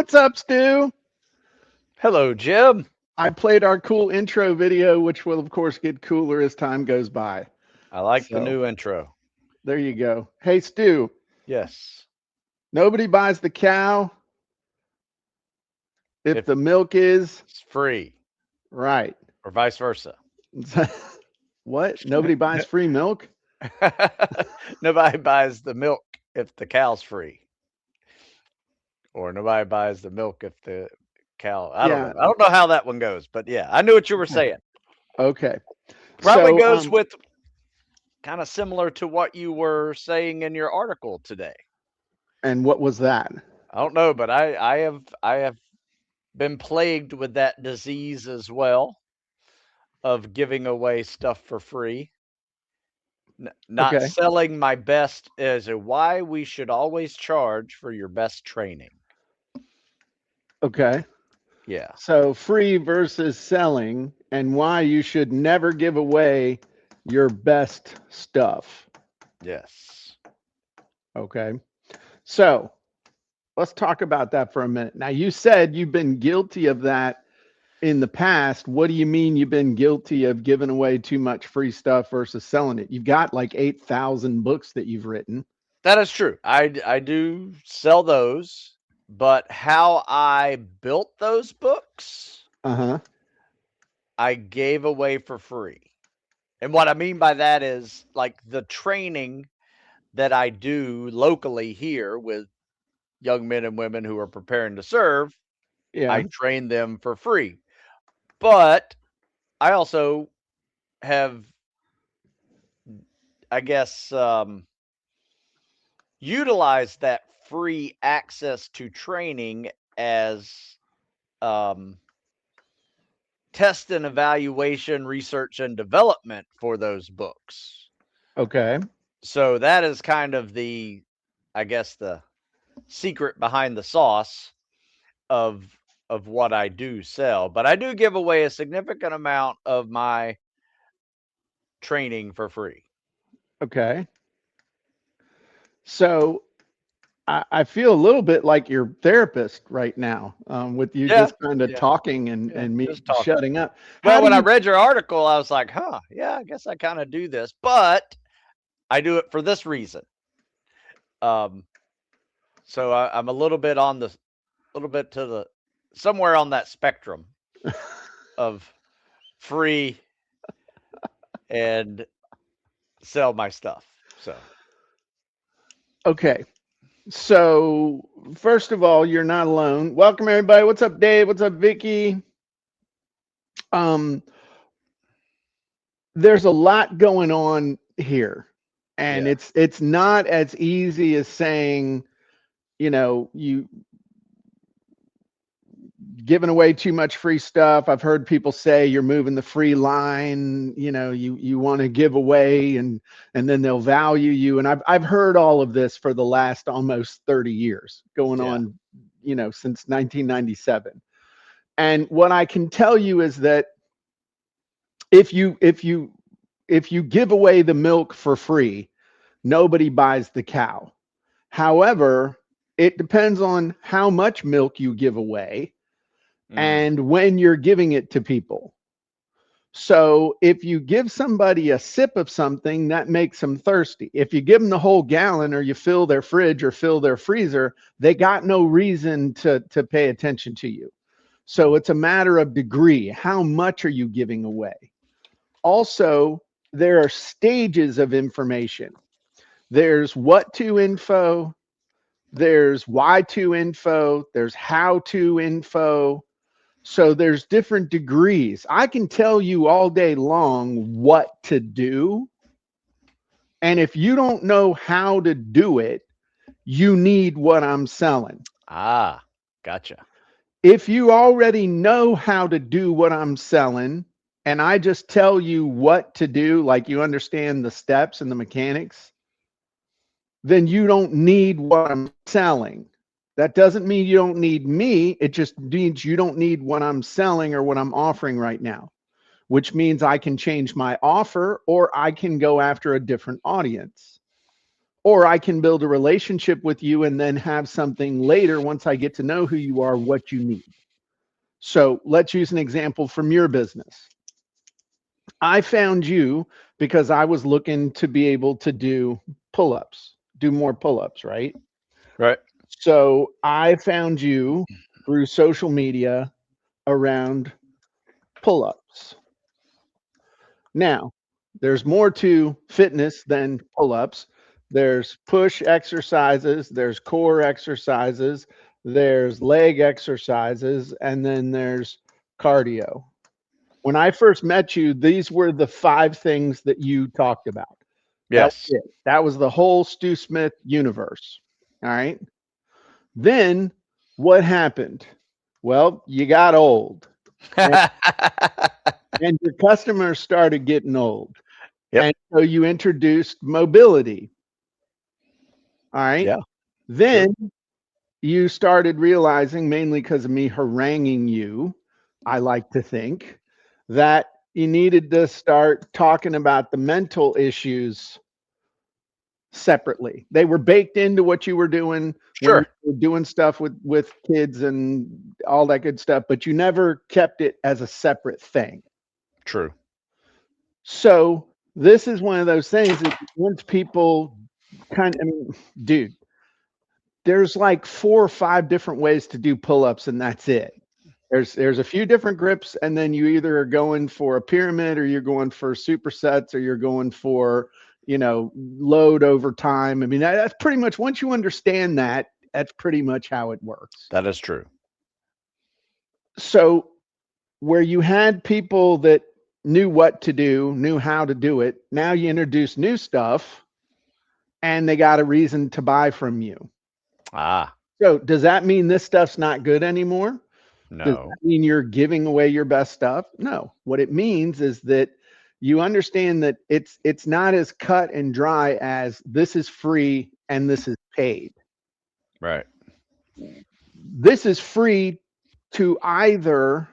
what's up, Stu? Hello, Jim. I played our cool intro video, which will, of course, get cooler as time goes by. I like the So new intro. there you go. Hey, Stu, Yes. nobody buys the cow if If the milk is it's free right. or vice versa. What? Nobody buys free milk? Nobody buys the milk if the cow's free, or nobody buys the milk if the cow. I don't Yeah. know. I don't know how that one goes, but yeah, I knew what you were Okay. saying. Okay. Probably So, goes with kind of similar to what you were saying in your article today. and what was that? I don't know, but I have been plagued with that disease as well of giving away stuff for free. Not Okay. selling my best is a why we should always charge for your best training. Okay. Yeah. So, free versus selling, and why you should never give away your best stuff. Yes. Okay. So, let's talk about that for a minute. Now, you said you've been guilty of that in the past. What do you mean you've been guilty of giving away too much free stuff versus selling it? You've got like 8,000 books that you've written. That is true. I do sell those, but how I built those books, Uh huh. I gave away for free. And what I mean by that is like the training that I do locally here with young men and women who are preparing to serve, I Yeah. train them for free. But I also have, I guess, utilize that free access to training as um, test and evaluation, research and development for those books. Okay. So that is kind of the, I guess, the secret behind the sauce of what I do sell. But I do give away a significant amount of my training for free. Okay. So, I feel a little bit like your therapist right now, with you Yeah, just kind of yeah, talking and, yeah. me Just talking. shutting up. How Well, do when I you? read your article, I was like, huh, yeah, I guess I kind of do this, but I do it for this reason. Um, so I'm a little bit on the, little bit to the, somewhere on that spectrum of free and sell my stuff. So Okay. So, first of all, you're not alone. Welcome, everybody. What's up, Dave? What's up, Vicky? Um, there's a lot going on here, and yeah, it's not as easy as saying, you giving away too much free stuff. I've heard people say you're moving the free line. You want to give away, and then they'll value you. And I've heard all of this for the last almost 30 years, going yeah, on, since 1997. And what I can tell you is that if you give away the milk for free, nobody buys the cow. However, it depends on how much milk you give away mm, and when you're giving it to people. So if you give somebody a sip of something, that makes them thirsty. If you give them the whole gallon, or you fill their fridge or fill their freezer, they got no reason to pay attention to you. So it's a matter of degree. How much are you giving away? Also, there are stages of information. There's what to info, there's why to info, there's how to info. So there's different degrees. I can tell you all day long what to do. And if you don't know how to do it, you need what I'm selling. ah, gotcha. If you already know how to do what I'm selling, and I just tell you what to do, like you understand the steps and the mechanics, then you don't need what I'm selling. That doesn't mean you don't need me. It just means you don't need what I'm selling or what I'm offering right now, which means I can change my offer or I can go after a different audience. or I can build a relationship with you and then have something later once I get to know who you are, what you need. So let's use an example from your business. I found you because I was looking to be able to do pull-ups, do more pull-ups, right? Right. So I found you through social media around pull-ups. Now, there's more to fitness than pull-ups. There's push exercises, there's core exercises, there's leg exercises, and then there's cardio. When I first met you, these were the 5 things that you talked about. That was Yes. it. That was the whole Stu Smith universe. All right. Then what happened? Well, you got old. And your customers started getting old. Yep. And so you introduced mobility. All right. Yeah. Then you started realizing, mainly because of me haranguing you, I like to think, that you needed to start talking about the mental issues separately. They were baked into what you were doing when Sure. you were doing stuff with kids and all that good stuff, but you never kept it as a separate thing. True. So this is one of those things that once people dude, there's like 4 or 5 different ways to do pull-ups and that's it. There's a few different grips, and then you either are going for a pyramid or you're going for supersets or you're going for, load over time. I mean, that's pretty much, once you understand that, that's pretty much how it works. That is true. So where you had people that knew what to do, knew how to do it, now you introduce new stuff and they got a reason to buy from you. Ah, So does that mean this stuff's not good anymore? Does no. that mean you're giving away your best stuff? No. What it means is that you understand that it's not as cut and dry as this is free and this is paid. Right. This is free to either.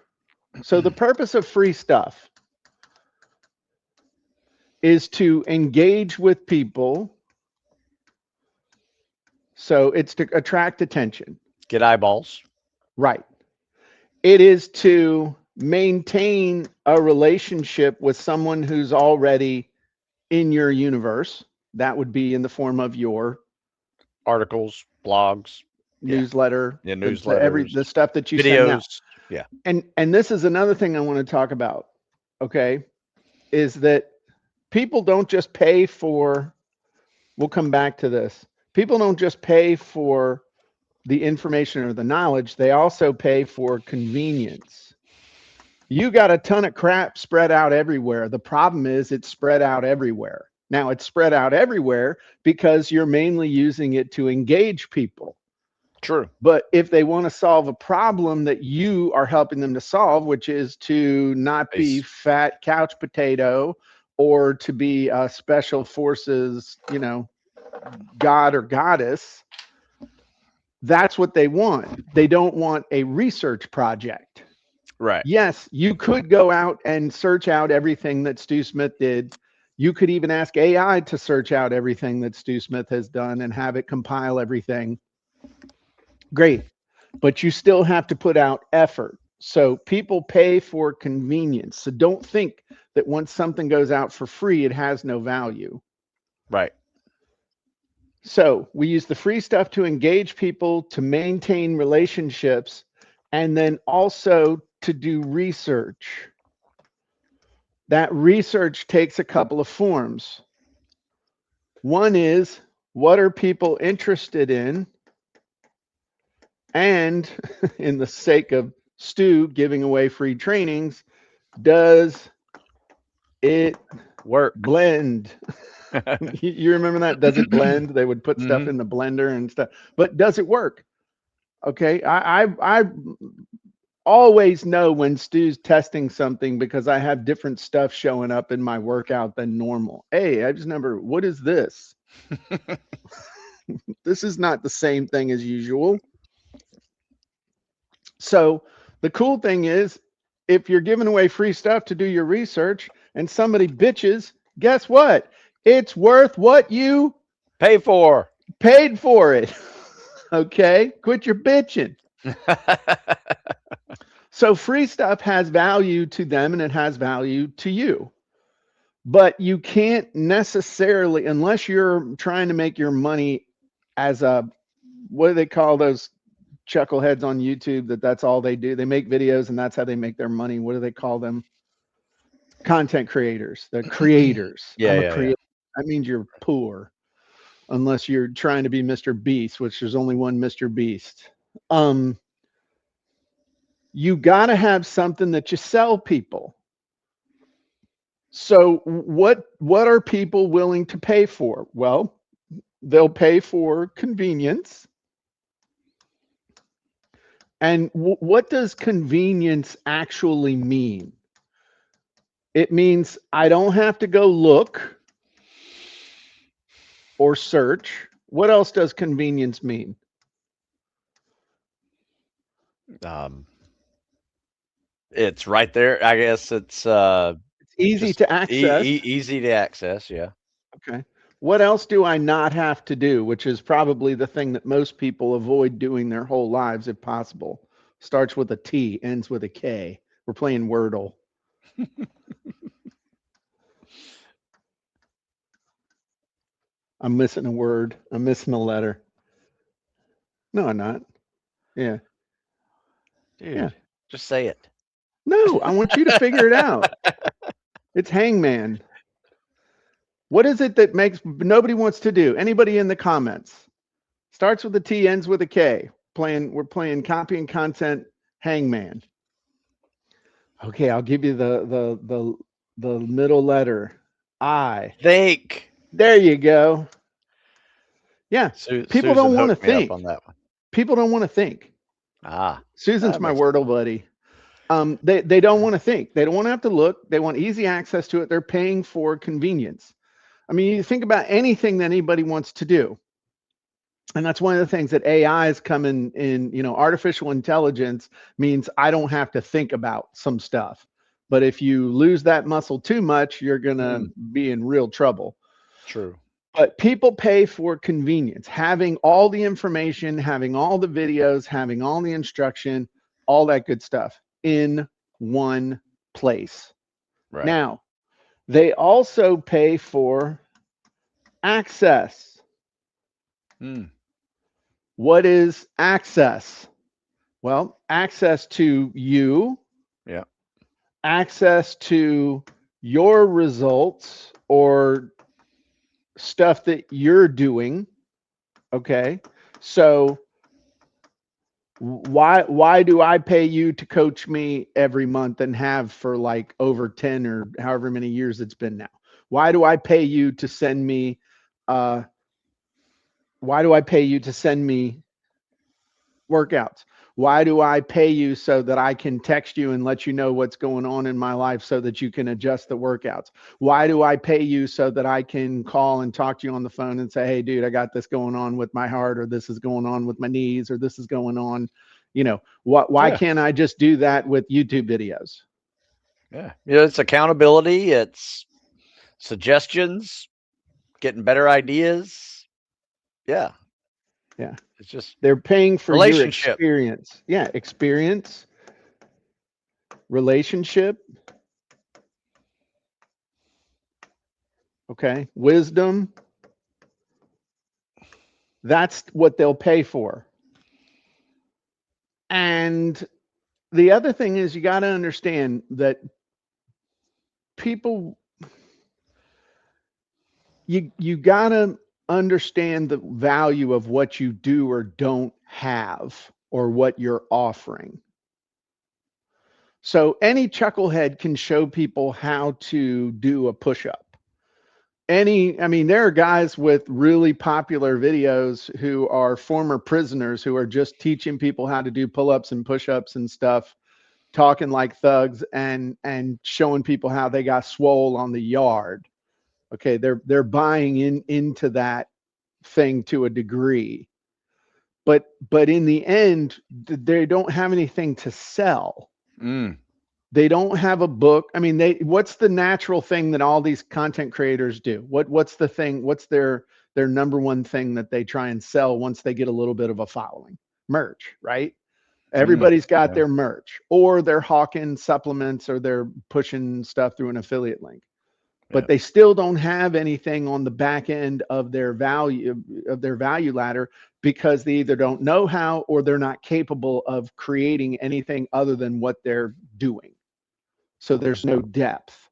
So the purpose of free stuff is to engage with people. So it's to attract attention. Get eyeballs. Right. It is to maintain a relationship with someone who's already in your universe. That would be in the form of your Articles, blogs, newsletter, yeah, the stuff that you send out. videos. Yeah. And this is another thing I want to talk about. Okay, is that people don't just pay for. We'll come back to this. People don't just pay for the information or the knowledge, they also pay for convenience. You got a ton of crap spread out everywhere. The problem is it's spread out everywhere. Now it's spread out everywhere because you're mainly using it to engage people. True. But if they want to solve a problem that you are helping them to solve, which is to not be fat couch potato or to be a special forces, god or goddess, that's what they want. They don't want a research project. Right. Yes, you could go out and search out everything that Stu Smith did. You could even ask AI to search out everything that Stu Smith has done and have it compile everything. Great. But you still have to put out effort. So people pay for convenience. So don't think that once something goes out for free, it has no value. Right. So we use the free stuff to engage people, to maintain relationships, and then also to do research. That research takes a couple of forms. One is, what are people interested in? And in the sake of Stu giving away free trainings, does it work? Blend. You remember that? Does it blend? They would put stuff in the blender and stuff, but does it work? Okay, I always know when Stu's testing something because I have different stuff showing up in my workout than normal. Hey, I just remember, what is this? This is not the same thing as usual. So the cool thing is, if you're giving away free stuff to do your research and somebody bitches, guess what? It's worth what you Pay for. Paid for it. Okay, quit your bitching. So free stuff has value to them and it has value to you. But you can't necessarily, unless you're trying to make your money as a, what do they call those chuckleheads on YouTube that's all they do? They make videos and that's how they make their money. What do they call them? Content creators. The creators. Yeah, I'm a yeah, creator. That means you're poor unless you're trying to be Mr. Beast, which there's only one Mr. Beast. You got to have something that you sell people. So what are people willing to pay for? Well, they'll pay for convenience. And what does convenience actually mean? It means I don't have to go look or search. What else does convenience mean? It's right there. I guess it's easy just to access. Easy to access. Yeah. Okay. What else do I not have to do? Which is probably the thing that most people avoid doing their whole lives, if possible. Starts with a T, ends with a K. We're playing Wordle. I'm missing a word. I'm missing a letter. No, I'm not. Yeah. Dude, Yeah. just say it. No, I want you to figure it out. It's hangman. What is it that makes nobody wants to do? Anybody in the comments? Starts with a T, ends with a K. We're playing copy and content hangman. Okay, I'll give you the middle letter. I. Think. There you go. Yeah. People don't want to hooked me up think. on that one. People don't want to think. Susan's that my makes Wordle buddy. They don't want to think. They don't want to have to look. They want easy access to it. They're paying for convenience. I mean, you think about anything that anybody wants to do. And that's one of the things that AI is coming in, you know, artificial intelligence means I don't have to think about some stuff. But if you lose that muscle too much, you're going to be in real trouble. True. But people pay for convenience, having all the information, having all the videos, having all the instruction, all that good stuff in one place. Right. Now, they also pay for access. What is access? Well, access to you. Yeah. Access to your results or stuff that you're doing. Okay. So why do I pay you to coach me every month and have for like over 10 or however many years it's been now? Why do I pay you to send me workouts? Why do I pay you so that I can text you and let you know what's going on in my life so that you can adjust the workouts? Why do I pay you so that I can call and talk to you on the phone and say, hey, dude, I got this going on with my heart, or this is going on with my knees, or this is going on, you know, why can't I just do that with YouTube videos? Yeah. Yeah, it's accountability. It's suggestions, getting better ideas. Yeah. Yeah. It's just they're paying for your experience. Yeah. Experience, relationship. Okay. Wisdom. That's what they'll pay for. And the other thing is you got to understand that people, you got to understand the value of what you do or don't have or what you're offering. So any chucklehead can show people how to do a push-up. I mean, there are guys with really popular videos who are former prisoners who are just teaching people how to do pull-ups and push-ups and stuff, talking like thugs and showing people how they got swole on the yard. Okay, they're buying into that thing to a degree. But in the end, they don't have anything to sell. They don't have a book. I mean, what's the natural thing that all these content creators do? What's the thing? What's their their number one thing that they try and sell once they get a little bit of a following? Merch, right? Everybody's got yeah. their merch, or they're hawking supplements, or they're pushing stuff through an affiliate link. But Yeah. they still don't have anything on the back end of their value ladder, because they either don't know how, or they're not capable of creating anything other than what they're doing. So there's no depth.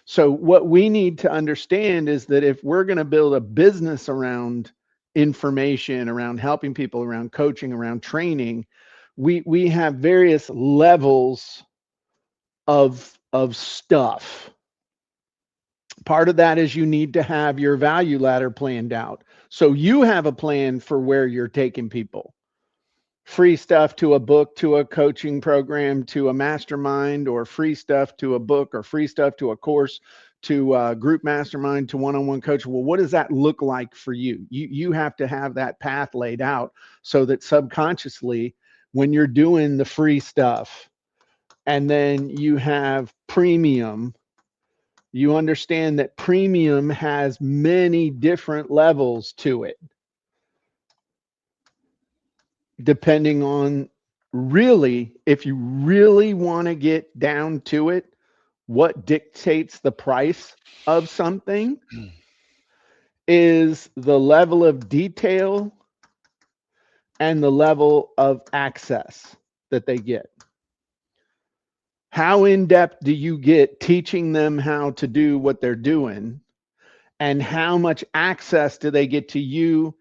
So what we need to understand is that if we're going to build a business around information, around helping people, around coaching, around training, we have various levels of stuff. Part of that is you need to have your value ladder planned out. So you have a plan for where you're taking people. Free stuff to a book, to a coaching program, to a mastermind, or free stuff to a book, or free stuff to a course, to a group mastermind, to one-on-one coach. Well, what does that look like for you? You have to have that path laid out, so that subconsciously, when you're doing the free stuff and then you have premium, you understand that premium has many different levels to it, depending on, really, if you really want to get down to it, what dictates the price of something is the level of detail and the level of access that they get. How in depth do you get teaching them how to do what they're doing? And how much access do they get to you,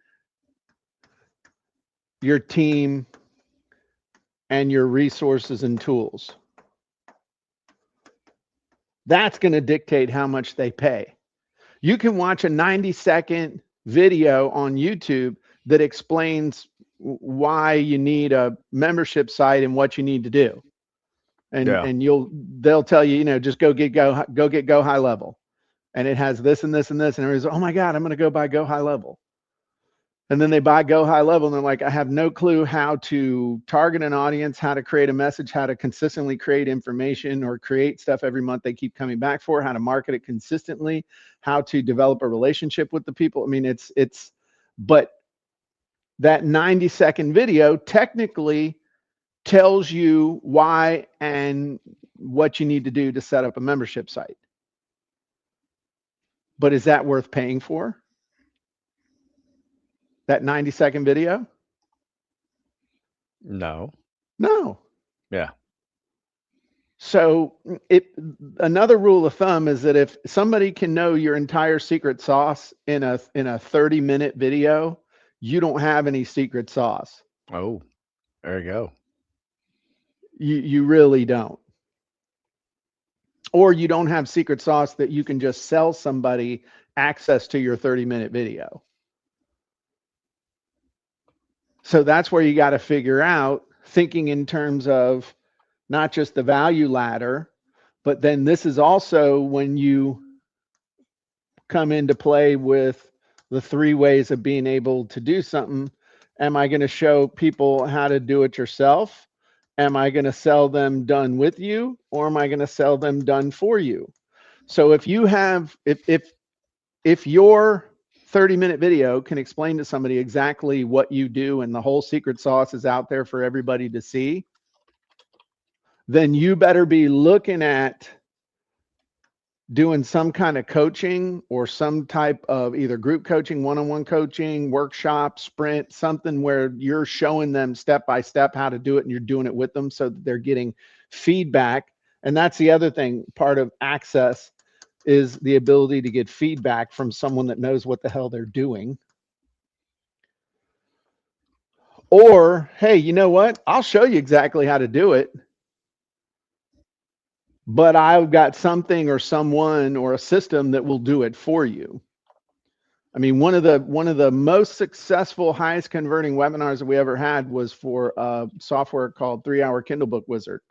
your team, and your resources and tools? That's going to dictate how much they pay. You can watch a 90-second video on YouTube that explains why you need a membership site and what you need to do. And they'll tell you, just go get Go High Level. And it has this and this and this. And everybody's, oh my God, I'm going to go buy Go High Level. And then they buy Go High Level, and they're like, I have no clue how to target an audience, how to create a message, how to consistently create information or create stuff every month they keep coming back for, how to market it consistently, how to develop a relationship with the people. I mean, but that 90-second video technically tells you why and what you need to do to set up a membership site. But is that worth paying for? That 90-second video? No. Yeah. So another rule of thumb is that if somebody can know your entire secret sauce in a 30-minute video, you don't have any secret sauce. Oh, there you go. You really don't. Or you don't have secret sauce that you can just sell somebody access to your 30-minute video. So that's where you got to figure out, thinking in terms of not just the value ladder, but then this is also when you come into play with the 3 ways of being able to do something. Am I going to show people how to do it yourself? Am I going to sell them done with you, or am I going to sell them done for you? So if you have, if your 30-minute video can explain to somebody exactly what you do and the whole secret sauce is out there for everybody to see, then you better be looking at doing some kind of coaching or some type of either group coaching, one-on-one coaching, workshop, sprint, something where you're showing them step by step how to do it, and you're doing it with them so that they're getting feedback. And that's the other thing. Part of access is the ability to get feedback from someone that knows what the hell they're doing. Or, hey, you know what? I'll show you exactly how to do it, but I've got something or someone or a system that will do it for you. I mean, one of the most successful, highest converting webinars that we ever had was for a software called 3-Hour Kindle Book Wizard,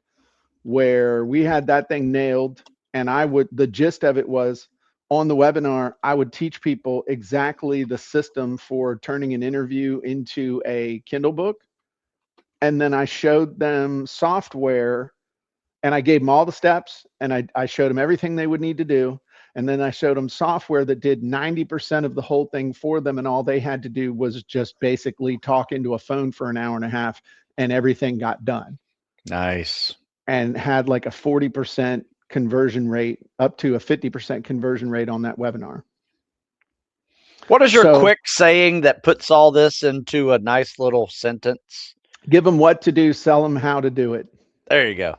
where we had that thing nailed. And the gist of it was, on the webinar, I would teach people exactly the system for turning an interview into a Kindle book. And then I showed them software, and I gave them all the steps, and I showed them everything they would need to do. And then I showed them software that did 90% of the whole thing for them. And all they had to do was just basically talk into a phone for an hour and a half and everything got done. Nice. And had like a 40% conversion rate, up to a 50% conversion rate on that webinar. What is your So, quick saying that puts all this into a nice little sentence? give them what to do, sell them how to do it. There you go.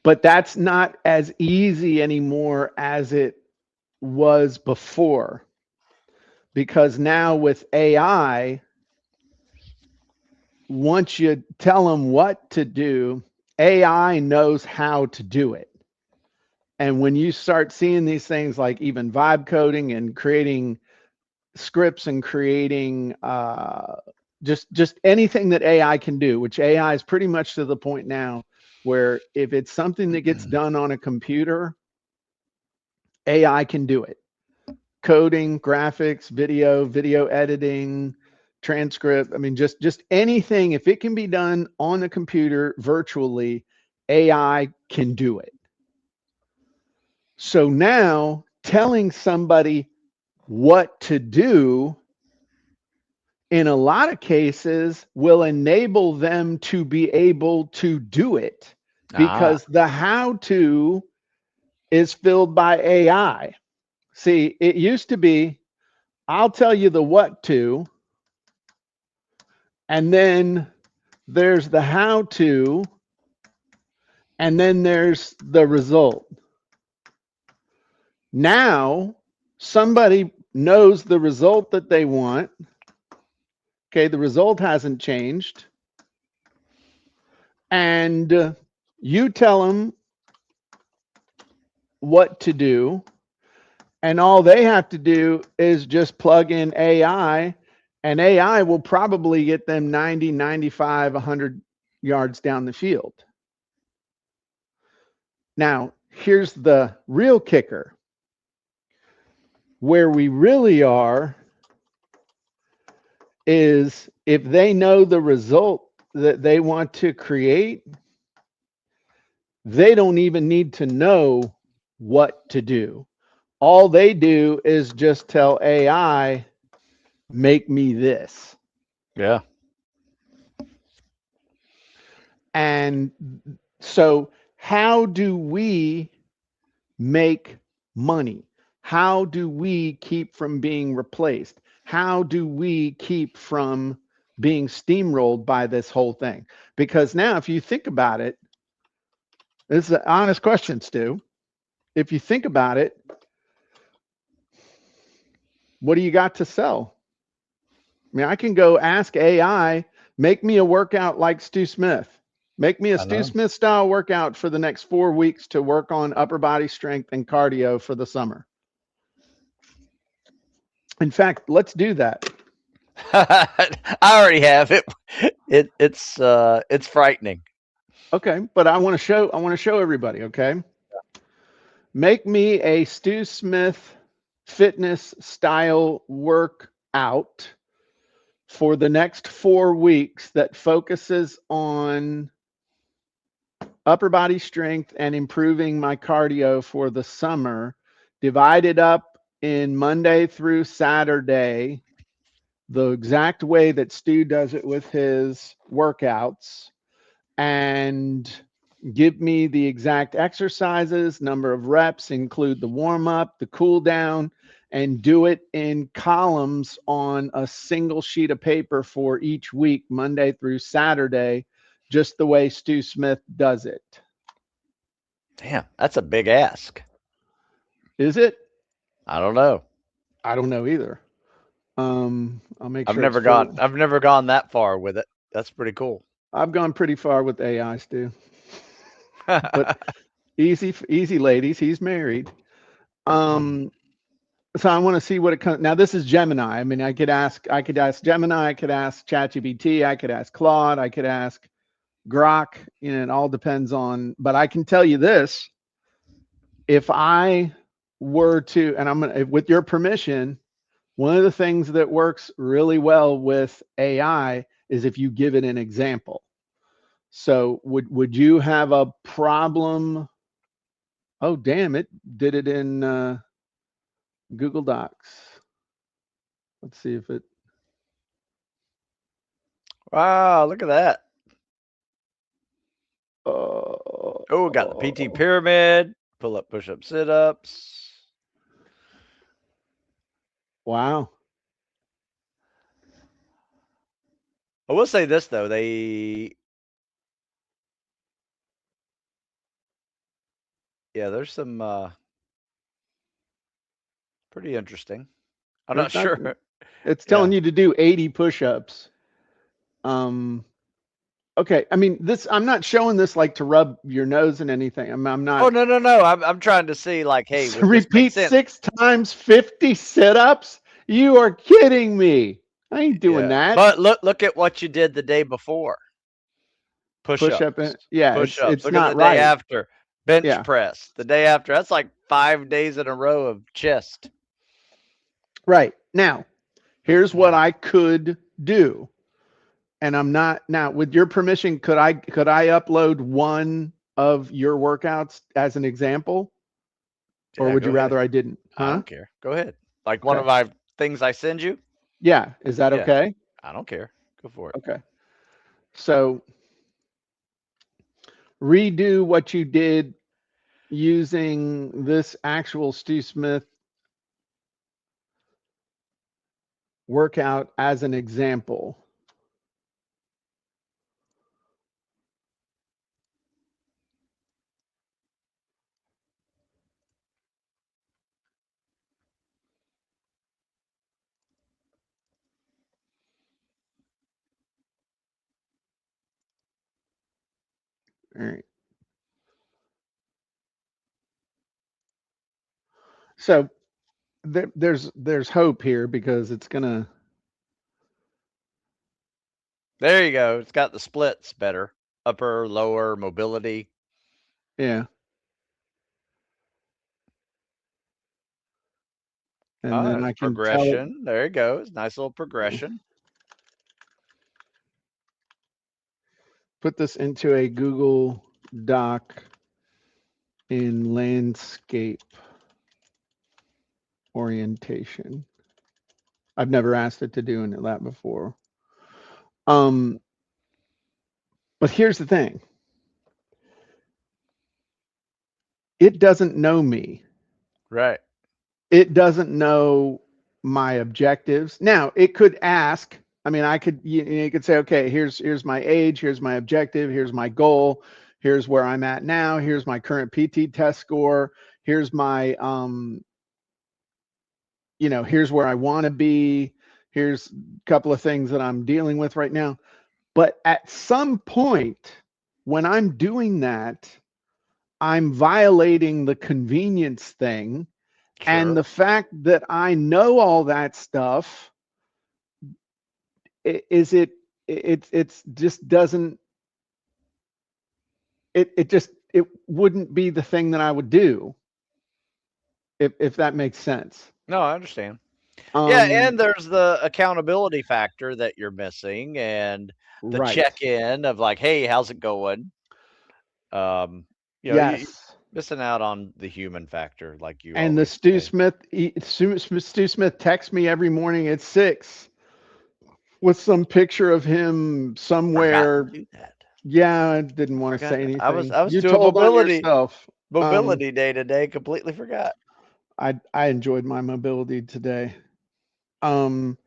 But that's not as easy anymore as it was before. Because now with AI, once you tell them what to do, AI knows how to do it. And when you start seeing these things like even vibe coding and creating scripts and creating just anything that AI can do, which AI is pretty much to the point now where if it's something that gets done on a computer, AI can do it. Coding, graphics, video editing, transcript. I mean, just anything. If it can be done on a computer virtually, AI can do it. So now telling somebody what to do in a lot of cases will enable them to be able to do it because the how to is filled by AI. See, it used to be, I'll tell you the what to, and then there's the how to, and then there's the result. Now, somebody knows the result that they want. Okay, the result hasn't changed. And you tell them what to do. And all they have to do is just plug in AI, and AI will probably get them 90, 95, 100 yards down the field. Now, here's the real kicker. Where we really are is if they know the result that they want to create, they don't even need to know what to do. All they do is just tell AI, make me this. Yeah. And so how do we make money? How do we keep from being replaced? How do we keep from being steamrolled by this whole thing? Because now, if you think about it, this is an honest question, Stu. If you think about it, what do you got to sell? I mean, I can go ask AI, make me a workout like Stu Smith. Make me a Stu Smith style workout for the next 4 weeks to work on upper body strength and cardio for the summer. In fact, let's do that. I already have it. It's frightening. Okay, but I want to show everybody, okay? Make me a Stu Smith fitness style workout for the next 4 weeks that focuses on upper body strength and improving my cardio for the summer, divided up in Monday through Saturday, the exact way that Stu does it with his workouts, and give me the exact exercises, number of reps, include the warm up, the cool down, and do it in columns on a single sheet of paper for each week, Monday through Saturday, just the way Stu Smith does it. Damn, that's a big ask. Is it? I don't know. I don't know either. I'll make I've sure never gone that far with it. That's pretty cool. I've gone pretty far with AI, Stu. But easy ladies, he's married. So I want to see what it comes. Now this is Gemini. I mean, I could ask Gemini, I could ask ChatGPT, I could ask Claude, I could ask Grok. You know, it all depends on. But I can tell you this: if I were to, and I'm gonna, with your permission, one of the things that works really well with AI is if you give it an example. So would you have a problem Oh, damn, it did it in Google Docs. Let's see if it. Wow, look at that. Oh, Oh, got the PT pyramid, pull up, push up, sit ups. wow. I will say this though, there's some pretty interesting. I'm not There's nothing. sure. It's Yeah. telling you to do 80 push-ups. Okay. I mean, I'm not showing this like to rub your nose in anything. I'm not. Oh no. I'm trying to see like, hey, would this make Repeat sense? 6 times 50 sit-ups? You are kidding me. I ain't doing that. But look at what you did the day before. Push Push-up. ups. Yeah, Push ups. it's Look not at the day right. after. Bench Yeah. press. The day after. That's like 5 days in a row of chest. Right. Now, here's what I could do. And I'm not now, with your permission, could I upload one of your workouts as an example? Or Yeah, would go you ahead. rather I didn't? I Huh? don't care. Go ahead. Like one of Okay. my things I send you? Yeah. Is that Yeah. okay? I don't care. Go for it. Okay. So redo what you did using this actual Stu Smith workout as an example. All right. So there's hope here because it's gonna. There you go. It's got the splits better. Upper, lower, mobility. Yeah. And then I can progression. There it goes. Nice little progression. Put this into a Google Doc in landscape orientation. I've never asked it to do that before. But here's the thing. It doesn't know me. Right. It doesn't know my objectives. Now, it could ask, I mean, you could say, okay, here's my age, here's my objective, here's my goal, here's where I'm at now, here's my current PT test score, here's my here's where I want to be, here's a couple of things that I'm dealing with right now. But at some point when I'm doing that, I'm violating the convenience thing. Sure. And the fact that I know all that stuff, it just doesn't, it wouldn't be the thing that I would do, if that makes sense. No, I understand. Yeah, and there's the accountability factor that you're missing, and the right. check-in of like, hey, how's it going? Yes. You're missing out on the human factor, like you. And the Stu Smith texts me every morning at 6 with some picture of him somewhere. Do that. Yeah, I didn't want to say anything. I was you doing told mobility, on yourself. mobility day to day. Completely forgot. I enjoyed my mobility today. And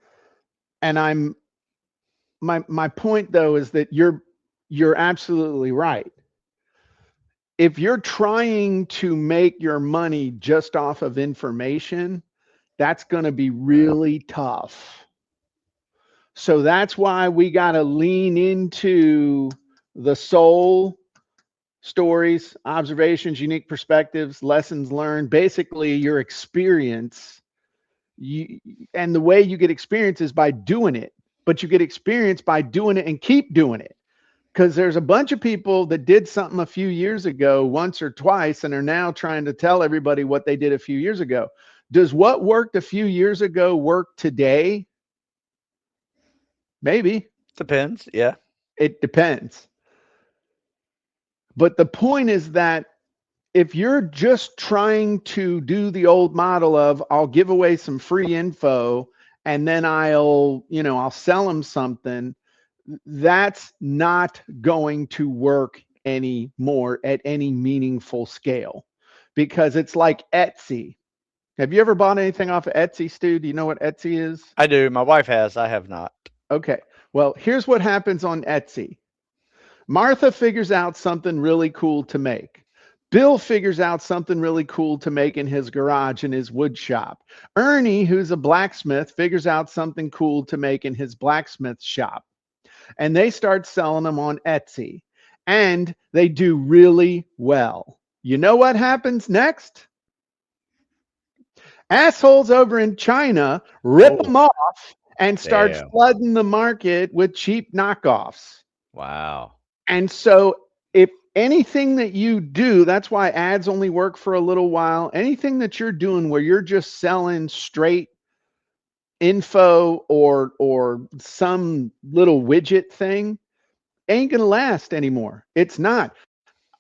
my point though is that you're absolutely right. If you're trying to make your money just off of information, that's going to be really tough. So that's why we got to lean into the soul stories, observations, unique perspectives, lessons learned, basically your experience. And the way you get experience is by doing it, but you get experience by doing it and keep doing it. Because there's a bunch of people that did something a few years ago once or twice and are now trying to tell everybody what they did a few years ago. Does what worked a few years ago work today? Maybe. Depends. Yeah. It depends. But the point is that if you're just trying to do the old model of I'll give away some free info and then I'll sell them something, that's not going to work anymore at any meaningful scale, because it's like Etsy. Have you ever bought anything off of Etsy, Stu? Do you know what Etsy is? I do. My wife has. I have not. Okay. Well, here's what happens on Etsy. Martha figures out something really cool to make. Bill figures out something really cool to make in his garage in his wood shop. Ernie, who's a blacksmith, figures out something cool to make in his blacksmith shop. And they start selling them on Etsy. And they do really well. You know what happens next? Assholes over in China rip them off and start flooding the market with cheap knockoffs. Wow. And so if anything that you do, that's why ads only work for a little while. Anything that you're doing where you're just selling straight info or some little widget thing ain't going to last anymore. It's not.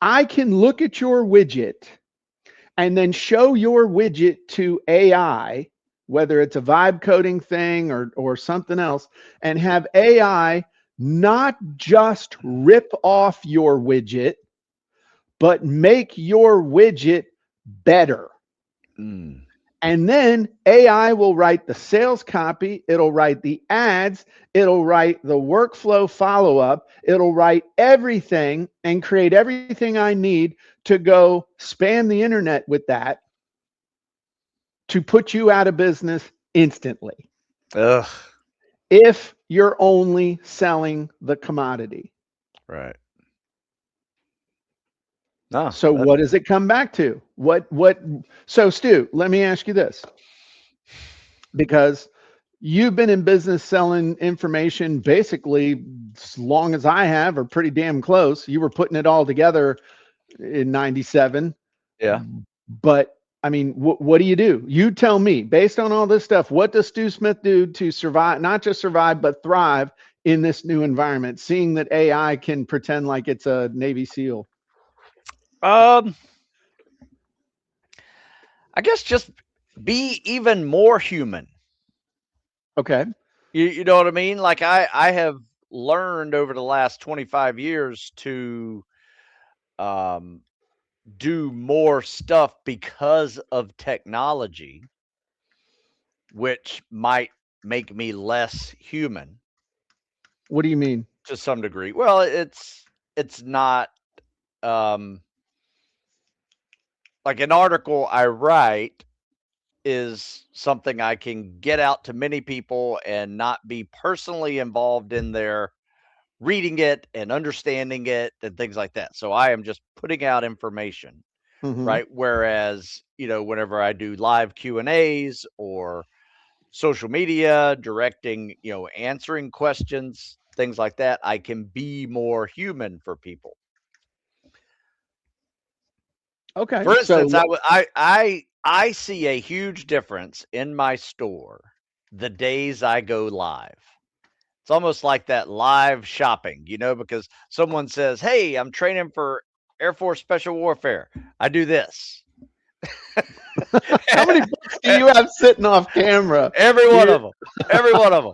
I can look at your widget and then show your widget to AI, whether it's a vibe coding thing or something else, and have AI not just rip off your widget, but make your widget better. And then AI will write the sales copy, it'll write the ads, it'll write the workflow follow-up, it'll write everything and create everything I need to go spam the internet with that to put you out of business instantly. Ugh. If you're only selling the commodity. Right. No, so what does it come back to? So Stu, let me ask you this, because you've been in business selling information basically as long as I have, or pretty damn close. You were putting it all together in 97. Yeah. But I mean, what do? You tell me, based on all this stuff, what does Stu Smith do to survive, not just survive, but thrive in this new environment, seeing that AI can pretend like it's a Navy SEAL? I guess just be even more human. Okay. You know what I mean? Like I have learned over the last 25 years to do more stuff because of technology, which might make me less human. What do you mean? To some degree. Well, it's not like an article I write is something I can get out to many people and not be personally involved in their reading it and understanding it and things like that. So I am just putting out information, right? Whereas, whenever I do live Q&As or social media, directing, answering questions, things like that, I can be more human for people. Okay. For instance, I see a huge difference in my store the days I go live. It's almost like that live shopping, because someone says, "Hey, I'm training for Air Force Special Warfare. I do this." How many books do you have sitting off camera? Every one of them. Every one of them.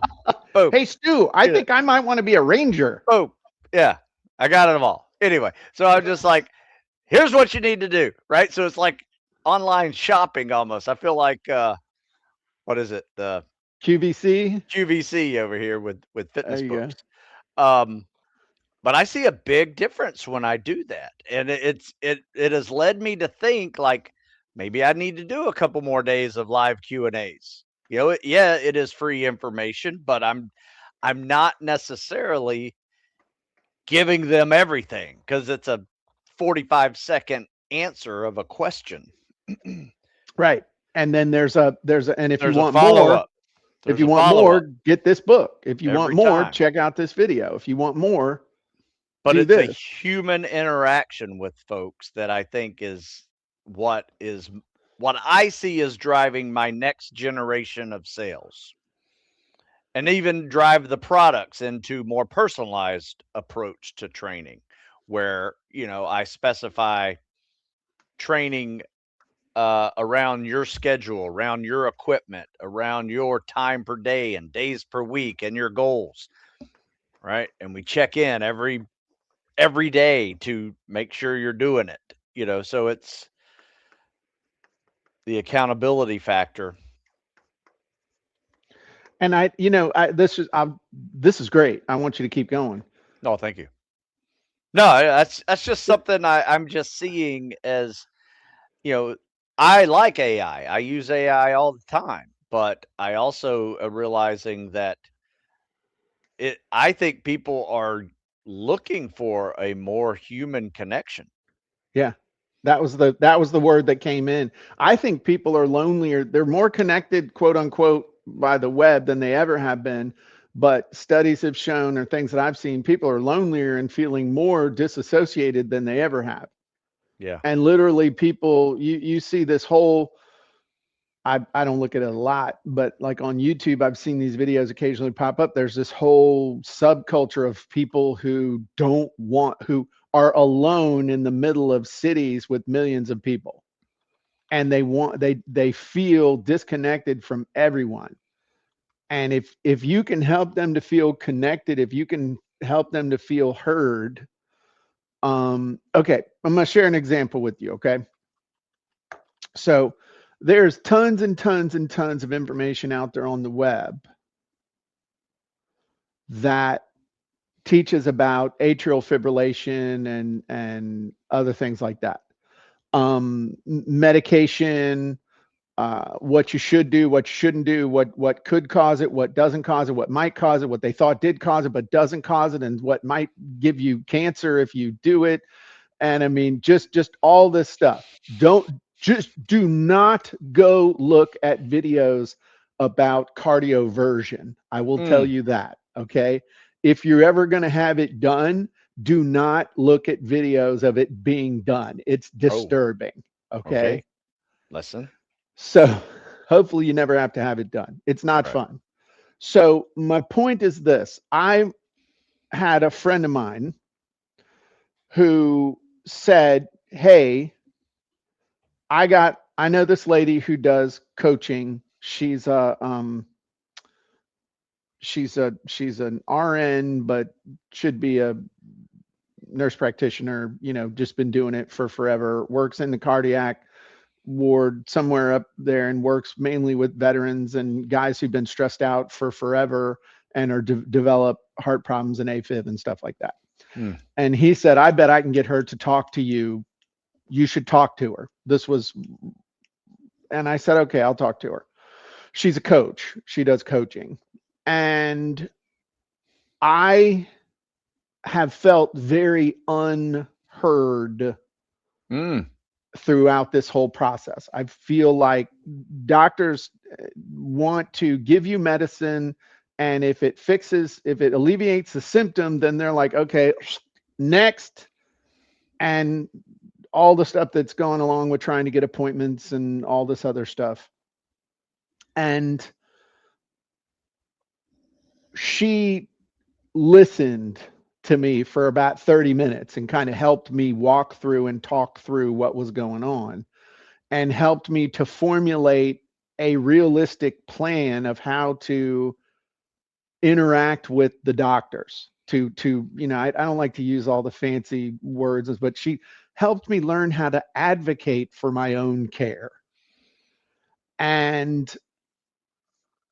Boom. Hey, Stu, I think I might want to be a ranger. Oh, yeah. I got them all. Anyway, so I'm just like, here's what you need to do, right? So it's like online shopping almost. I feel like what is it? The QVC over here with fitness books. But I see a big difference when I do that. And it has led me to think like maybe I need to do a couple more days of live Q&As. It is free information, but I'm not necessarily giving them everything because it's a 45-second answer of a question. Right. And then there's a and if you want more, if you want more, get this book. If you want more, check out this video. If you want more, but it's a human interaction with folks that I think is what I see is driving my next generation of sales. And even drive the products into more personalized approach to training where, I specify training around your schedule, around your equipment, around your time per day and days per week and your goals, right? And we check in every day to make sure you're doing it, you know. So it's the accountability factor. And this is great. I want you to keep going. No, thank you. No, that's just something I'm just seeing as, you know, I like AI. I use AI all the time, but I also am realizing that I think people are looking for a more human connection. Yeah. That was the word that came in. I think people are lonelier. They're more connected, quote unquote, by the web than they ever have been. But studies have shown, or things that I've seen, people are lonelier and feeling more disassociated than they ever have. Yeah. And literally people, you see this whole, I don't look at it a lot, but like on YouTube, I've seen these videos occasionally pop up. There's this whole subculture of people who who are alone in the middle of cities with millions of people. And they feel disconnected from everyone. And if you can help them to feel connected, if you can help them to feel heard, okay, I'm gonna share an example with you, okay? So there's tons and tons and tons of information out there on the web that teaches about atrial fibrillation and other things like that. Medication, what you should do, what you shouldn't do, what could cause it, what doesn't cause it, what might cause it, what they thought did cause it but doesn't cause it, and what might give you cancer if you do it. And I mean, just all this stuff. Do not go look at videos about cardioversion. I will tell you that. Okay. If you're ever going to have it done, do not look at videos of it being done. It's disturbing. Okay. Listen. So hopefully you never have to have it done. It's not fun. So my point is this. I had a friend of mine who said, hey, I know this lady who does coaching. She's an RN, but should be a nurse practitioner, just been doing it for forever, works in the cardiac ward somewhere up there and works mainly with veterans and guys who've been stressed out for forever and are develop heart problems and AFib and stuff like that. And he said, I bet I can get her to talk to you. You should talk to her. And I said, okay, I'll talk to her. She's a coach. She does coaching. And I have felt very unheard throughout this whole process. I feel like doctors want to give you medicine, and if it alleviates the symptom, then they're like, okay, next. And all the stuff that's going along with trying to get appointments and all this other stuff. And she listened to me for about 30 minutes and kind of helped me walk through and talk through what was going on and helped me to formulate a realistic plan of how to interact with the doctors I don't like to use all the fancy words, but she helped me learn how to advocate for my own care. And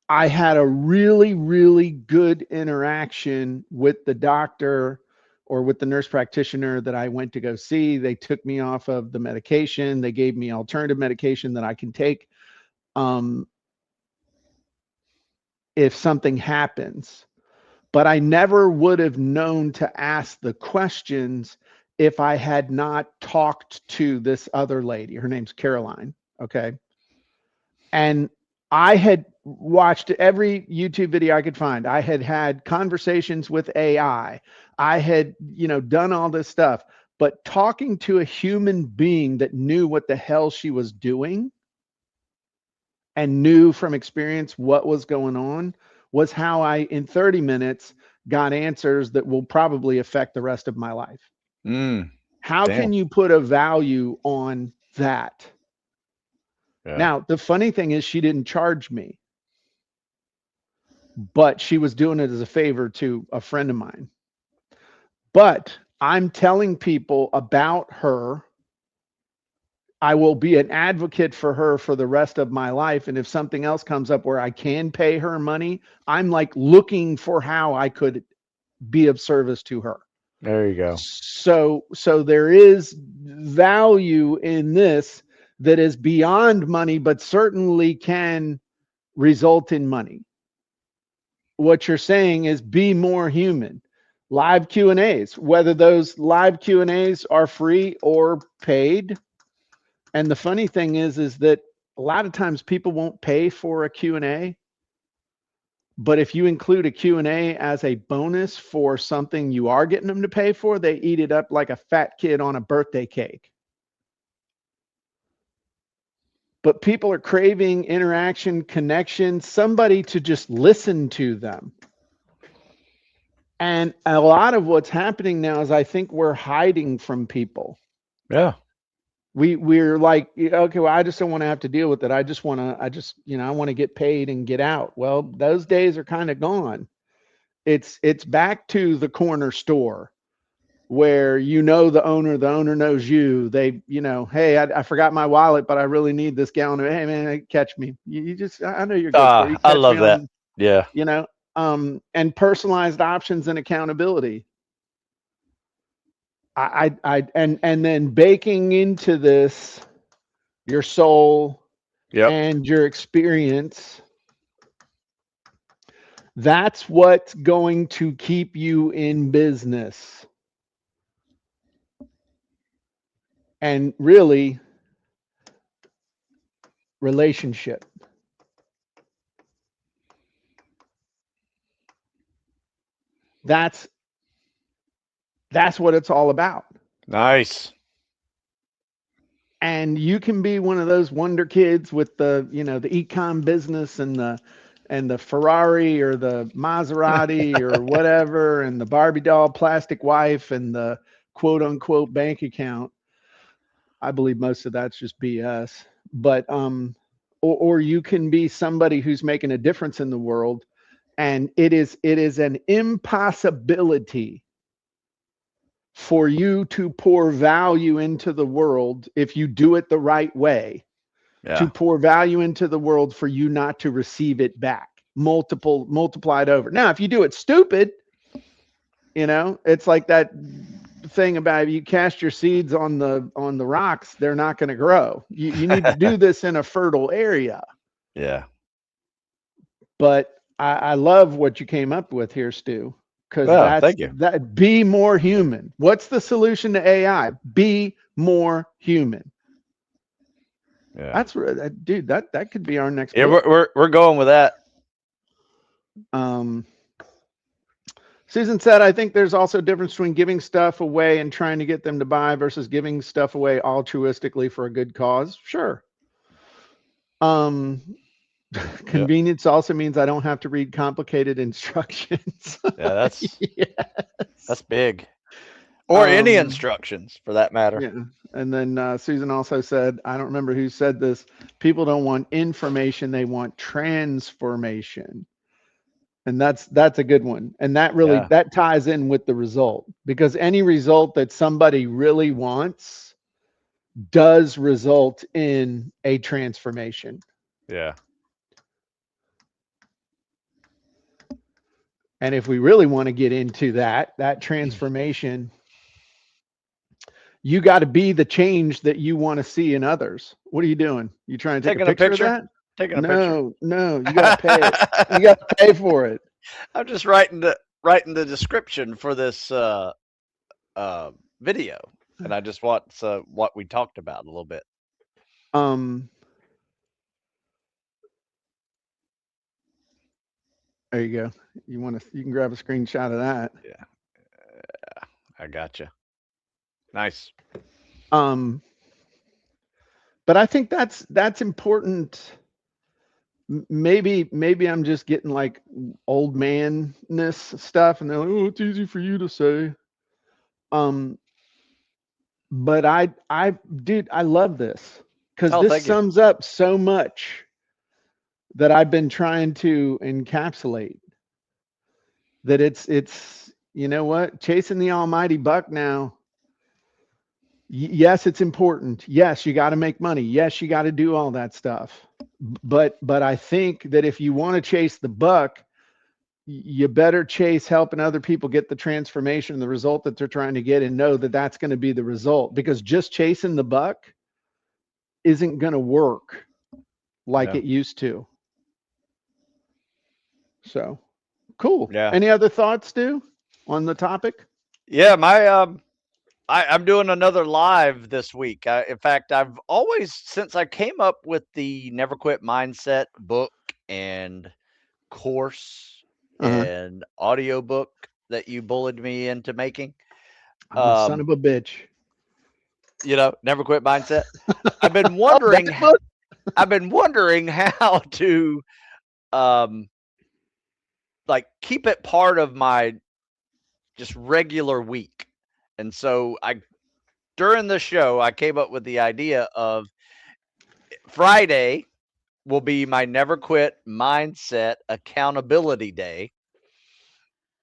I had a really, really good interaction with the doctor or with the nurse practitioner that I went to go see. They took me off of the medication. They gave me alternative medication that I can take if something happens. But I never would have known to ask the questions if I had not talked to this other lady. Her name's Caroline. Okay. And I had watched every YouTube video I could find. I had had conversations with AI. I had, done all this stuff, but talking to a human being that knew what the hell she was doing and knew from experience what was going on was how I, in 30 minutes, got answers that will probably affect the rest of my life. How can you put a value on that. Yeah. Now, the funny thing is she didn't charge me, but she was doing it as a favor to a friend of mine. But I'm telling people about her. I will be an advocate for her for the rest of my life. And if something else comes up where I can pay her money, I'm like looking for how I could be of service to her. There you go. So there is value in this that is beyond money, but certainly can result in money. What you're saying is be more human. Live Q&As, whether those live Q&As are free or paid. And the funny thing is that a lot of times people won't pay for a Q&A, but if you include a Q&A as a bonus for something you are getting them to pay for, they eat it up like a fat kid on a birthday cake. But people are craving interaction, connection, somebody to just listen to them. And a lot of what's happening now is I think we're hiding from people. Yeah. We're like, okay, well, I just don't want to have to deal with it. I want to get paid and get out. Well, those days are kind of gone. It's back to the corner store where the owner knows you. They, hey, I forgot my wallet, but I really need this gallon of, hey man, catch me. You just, I know you're good for it. You I catch love me that. on, Yeah. And personalized options and accountability. And then baking into this your soul and your experience. That's what's going to keep you in business. And really, relationship. That's what it's all about. Nice. And you can be one of those wonder kids with the ecom business and the Ferrari or the Maserati or whatever, and the Barbie doll plastic wife and the quote unquote bank account. I believe most of that's just BS. But or you can be somebody who's making a difference in the world, and it is an impossibility for you to pour value into the world if you do it the right way. To pour value into the world for you not to receive it back multiplied over. Now, if you do it stupid, it's like that thing about if you cast your seeds on the rocks, they're not going to grow. You need to do this in a fertile area. Yeah. But I love what you came up with here, Stu, because thank you. that be more human. What's the solution to AI? Be more human. Yeah. That's dude, that could be our next book. We're going with that. Susan said, I think there's also a difference between giving stuff away and trying to get them to buy versus giving stuff away altruistically for a good cause. Sure. Convenience also means I don't have to read complicated instructions. Yeah, that's big. Or any instructions for that matter. Yeah. And then Susan also said, I don't remember who said this. People don't want information, they want transformation. And that's a good one. And that really that ties in with the result, because any result that somebody really wants does result in a transformation. Yeah. And if we really want to get into that transformation, you got to be the change that you want to see in others. What are you doing? You trying to take a picture of that? Taking a picture. No, you got to pay it. You got to pay for it. I'm just writing the description for this video, and I just want what we talked about a little bit. There you go. You can grab a screenshot of that. Yeah. I gotcha. Nice. But I think that's important. Maybe I'm just getting like old man-ness stuff, and they're like, oh, it's easy for you to say. but dude, I love this because Oh, this thank you. sums up so much that I've been trying to encapsulate. That it's you know what, chasing the almighty buck now. Yes, it's important. Yes, you got to make money. Yes, you got to do all that stuff. But I think that if you want to chase the buck, you better chase helping other people get the transformation, the result that they're trying to get, and know that that's going to be the result. Because just chasing the buck isn't going to work like Yeah. it used to. So cool. Yeah. Any other thoughts, Stu, on the topic? Yeah, I'm doing another live this week. In fact, I've always, since I came up with the Never Quit Mindset book and course Uh-huh. and audiobook that you bullied me into making, Oh, son of a bitch. Never Quit Mindset. I've been Oh, wondering, that book? I've been wondering how to, um, like keep it part of my just regular week. And so during the show, I came up with the idea of Friday will be my Never Quit Mindset accountability day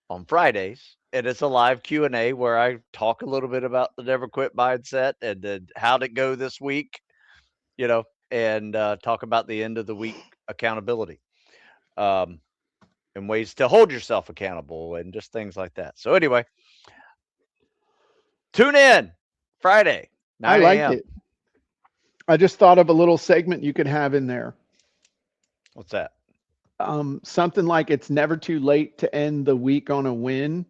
on Fridays. And it's a live Q&A where I talk a little bit about the Never Quit Mindset and then how'd it go this week, and talk about the end of the week accountability, and ways to hold yourself accountable and just things like that. So anyway, tune in Friday, I 9 like a.m. it. I just thought of a little segment you could have in there. What's that? Something like it's never too late to end the week on a win.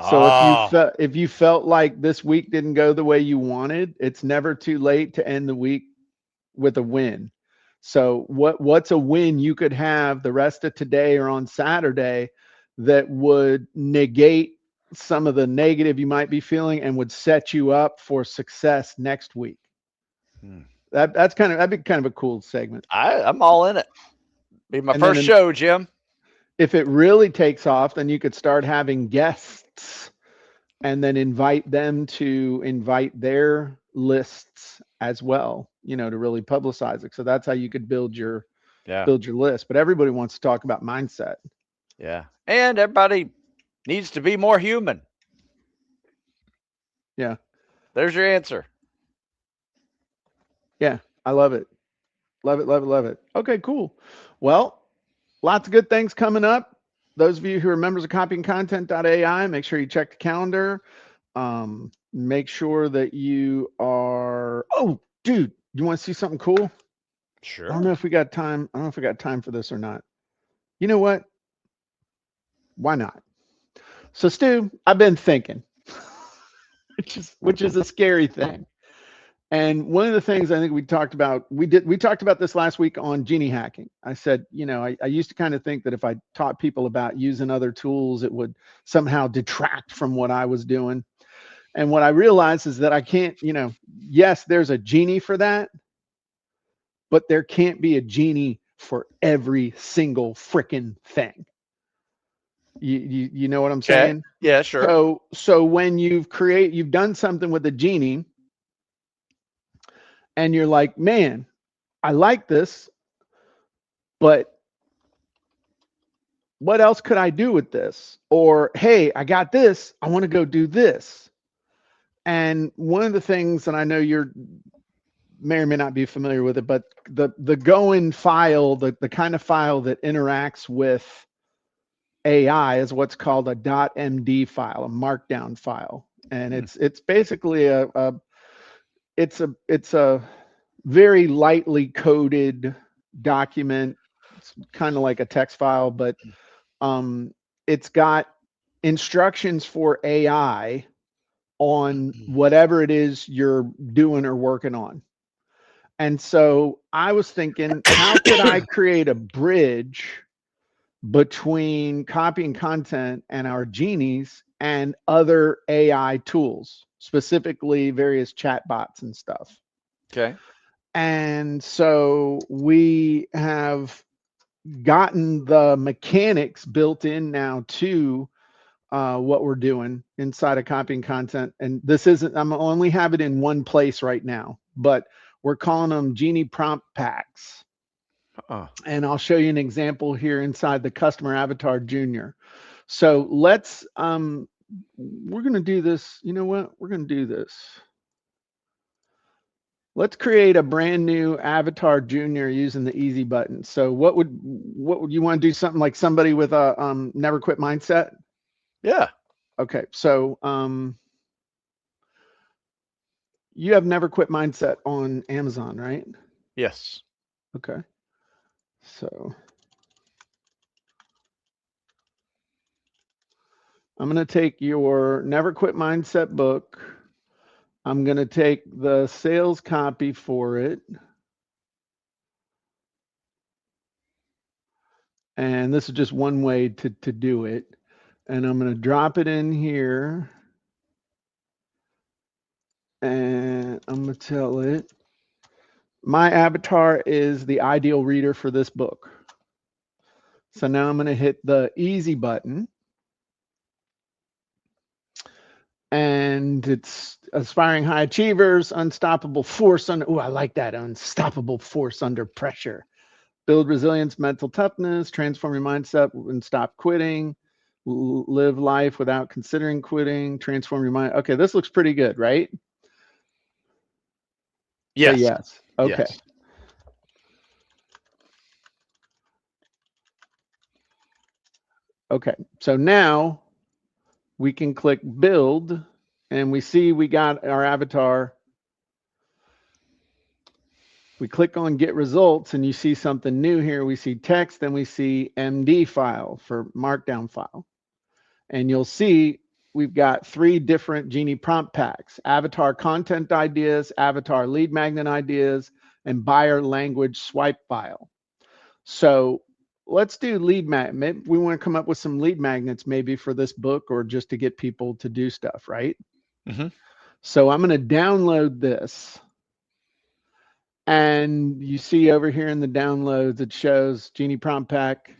So Oh, if you felt like this week didn't go the way you wanted, it's never too late to end the week with a win. So what's a win you could have the rest of today or on Saturday that would negate some of the negative you might be feeling and would set you up for success next week? That'd be kind of a cool segment. I'm all in it. Be my And then first show, Jim. if it really takes off, then you could start having guests and then invite them to invite their lists as well, to really publicize it. So that's how you could build your Yeah. list. But everybody wants to talk about mindset. Yeah. And everybody needs to be more human. Yeah. There's your answer. Yeah. I love it. Love it. Love it. Love it. Okay, cool. Well, lots of good things coming up. Those of you who are members of copyandcontent.ai, make sure you check the calendar. Make sure that you are. Oh, dude, you want to see something cool? Sure. I don't know if we got time. I don't know if we got time for this or not. You know what? Why not? So, Stu, I've been thinking, which is a scary thing. And one of the things I think we talked about this last week on genie hacking. I said, I used to kind of think that if I taught people about using other tools, it would somehow detract from what I was doing. And what I realized is that I can't, yes, there's a genie for that, but there can't be a genie for every single freaking thing. You know what I'm saying? Yeah, sure. So when you've done something with a genie and you're like, man, I like this, but what else could I do with this? Or, hey, I got this, I want to go do this. And one of the things, and I know you're may or may not be familiar with it, but the Go-in file, the kind of file that interacts with AI is what's called a .md file, a markdown file. And it's basically it's a very lightly coded document. It's kind of like a text file, but it's got instructions for AI on whatever it is you're doing or working on. And so I was thinking, how could I create a bridge between copying content and our genies and other AI tools, specifically various chatbots and stuff? Okay. And so we have gotten the mechanics built in now to what we're doing inside of copying content. And this isn't, I'm only have it in one place right now, but we're calling them Genie prompt packs. And I'll show you an example here inside the customer avatar junior. So let's, we're going to do this. You know what? We're going to do this. Let's create a brand new avatar junior using the easy button. So what would you want to do? Something like somebody with a never quit mindset? Yeah. Okay. So you have never quit mindset on Amazon, right? Yes. Okay. So I'm going to take your never quit mindset book. I'm going to take the sales copy for it. And this is just one way to do it. And I'm going to drop it in here. And I'm going to tell it, my avatar is the ideal reader for this book. So now I'm going to hit the easy button. And it's aspiring high achievers, unstoppable force under, oh, I like that, unstoppable force under pressure. Build resilience, mental toughness, transform your mindset and stop quitting, live life without considering quitting, transform your mind. Okay, this looks pretty good, right? Yes. Say yes. Okay. Yes. Okay, so now we can click build and we see we got our avatar. We click on get results and you see something new here. We see text and we see MD file for markdown file. And you'll see we've got 3 different Genie prompt packs: avatar content ideas, avatar lead magnet ideas, and buyer language swipe file. So let's do lead magnet. We want to come up with some lead magnets maybe for this book or just to get people to do stuff, right? Mm-hmm. So I'm going to download this. And you see over here in the downloads, it shows Genie prompt pack.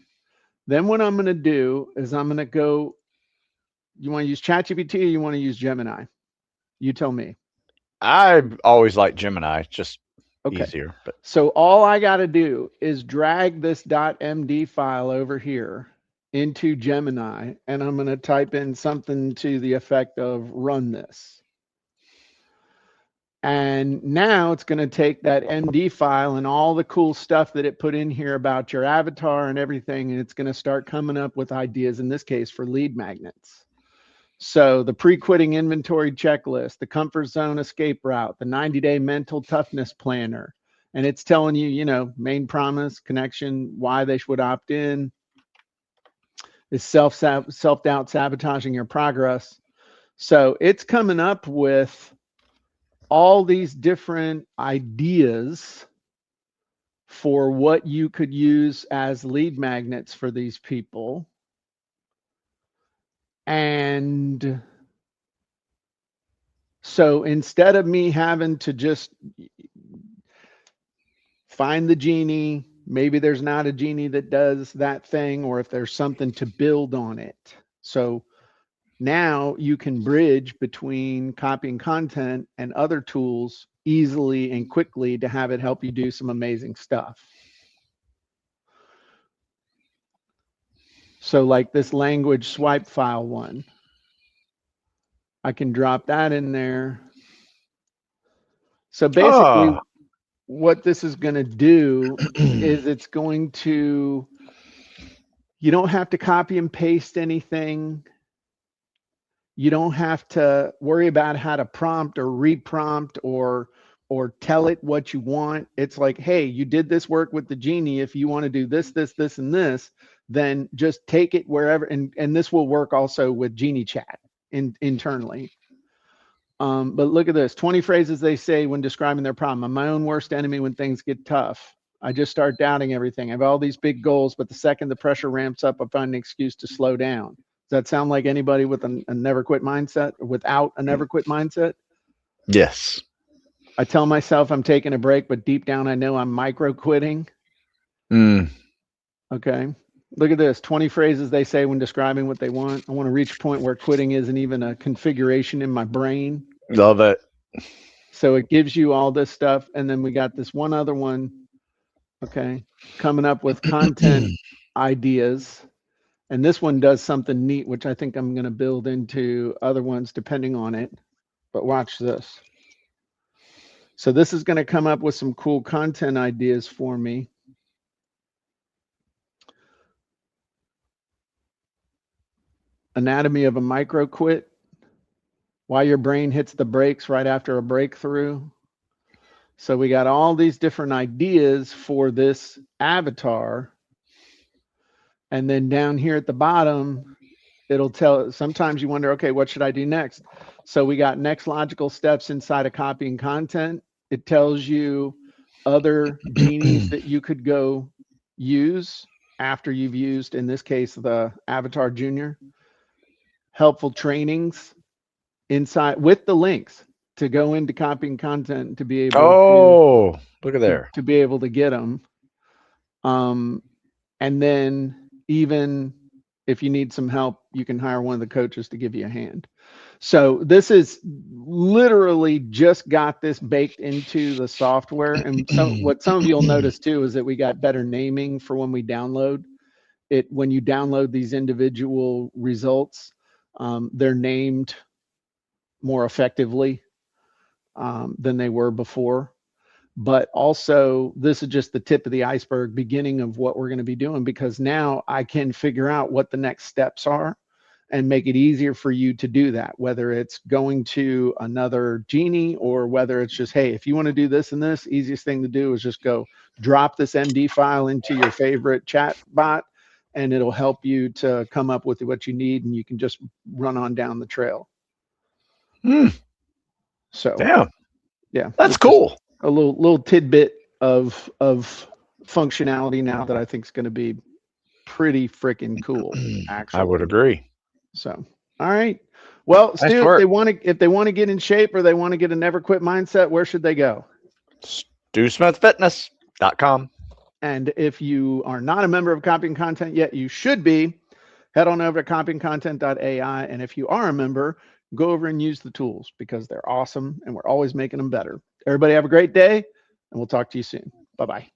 Then what I'm going to do is I'm going to go, you want to use ChatGPT or you want to use Gemini? You tell me. I always like Gemini. It's just easier. But so all I got to do is drag this .md file over here into Gemini, and I'm going to type in something to the effect of run this. And now it's going to take that MD file and all the cool stuff that it put in here about your avatar and everything, and it's going to start coming up with ideas, in this case, for lead magnets. So the pre-quitting inventory checklist, the comfort zone escape route, the 90-day mental toughness planner. And it's telling you, you know, main promise, connection, why they should opt in. Is self-doubt sabotaging your progress? So it's coming up with all these different ideas for what you could use as lead magnets for these people. And so instead of me having to just find the genie, maybe there's not a genie that does that thing, or if there's something to build on it. So now you can bridge between copying content and other tools easily and quickly to have it help you do some amazing stuff. So like this language swipe file one, I can drop that in there. So basically what this is going to do is it's going to, you don't have to copy and paste anything. You don't have to worry about how to prompt or reprompt or tell it what you want. It's like, hey, you did this work with the genie. If you want to do this, this, this, and this, then just take it wherever. And this will work also with Genie Chat internally. But look at this: 20 phrases they say when describing their problem. I'm my own worst enemy when things get tough. I just start doubting everything. I have all these big goals, but the second the pressure ramps up, I find an excuse to slow down. Does that sound like anybody with a never quit mindset or without a never quit mindset? yes. I tell myself I'm taking a break, but deep down I know I'm micro quitting. Mm. Okay. Look at this, 20 phrases they say when describing what they want. I want to reach a point where quitting isn't even a configuration in my brain. Love it. So it gives you all this stuff. And then we got this one other one. Okay. Coming up with content ideas. And this one does something neat, which I think I'm going to build into other ones depending on it. But watch this. So this is going to come up with some cool content ideas for me. Anatomy of a micro quit. Why your brain hits the brakes right after a breakthrough. So we got all these different ideas for this avatar. And then down here at the bottom, it'll tell, sometimes you wonder, okay, what should I do next? So we got next logical steps inside of copying content. It tells you other genies that you could go use after you've used, in this case, the Avatar Junior. Helpful trainings inside with the links to go into copying content to be able look at there. to be able to get them. And then even if you need some help, you can hire one of the coaches to give you a hand. So this is literally just got this baked into the software. And so what some of you'll notice too is that we got better naming for when we download it. When you download these individual results, they're named more effectively than they were before. But also, this is just the tip of the iceberg, beginning of what we're going to be doing, because now I can figure out what the next steps are and make it easier for you to do that, whether it's going to another genie or whether it's just, hey, if you want to do this and this, easiest thing to do is just go drop this MD file into your favorite chat bot, and it'll help you to come up with what you need, and you can just run on down the trail. So yeah, that's cool. A little tidbit of functionality now that I think is going to be pretty freaking cool. Actually, I would agree. So, all right. Well, Nice Stu, work. if they want to get in shape or they want to get a never quit mindset, where should they go? StuSmithFitness.com. And if you are not a member of Copying Content yet, you should be. Head on over to copyingcontent.ai. And if you are a member, go over and use the tools because they're awesome and we're always making them better. Everybody have a great day, and we'll talk to you soon. Bye-bye.